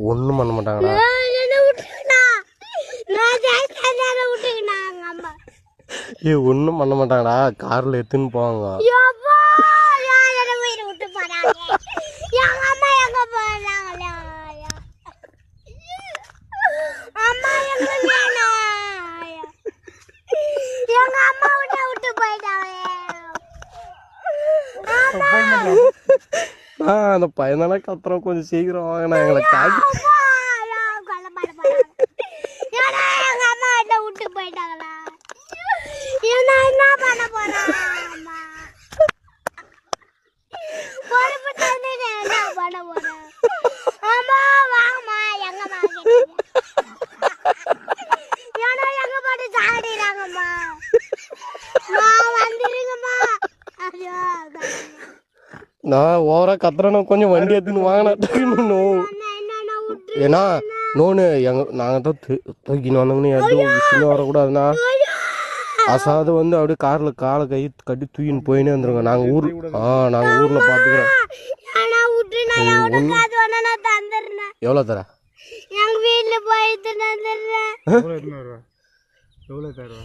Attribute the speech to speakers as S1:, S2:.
S1: ஒன்றும் பண்ண மாட்டாங்கடா. ஏ ஒன்றும் பண்ண மாட்டாங்கடா, காரில் எடுத்துன்னு போவாங்க. அந்த பையனால கத்துறோம், கொஞ்சம் சீக்கிரம் வாங்கினா எங்களை காட்டி. நான் ஓவரா கத்துறேன்னு கொஞ்சம் வண்டி எடுத்துன்னு வாங்கினோம். ஏன்னா நோனு நாங்கள் தான் தூக்கின்னு வந்தோங்கன்னு எதுவும் விஷயமே வரக்கூடாதுண்ணா. அசாது வந்து அப்படியே காரில் காலை கை கட்டி தூக்கின்னு போயினே வந்துருங்க. நாங்கள் ஊரில் பார்த்துக்கிறோம். எவ்வளோ தர?
S2: எங்கள் வீட்டில் போய் எவ்வளோ தருவா?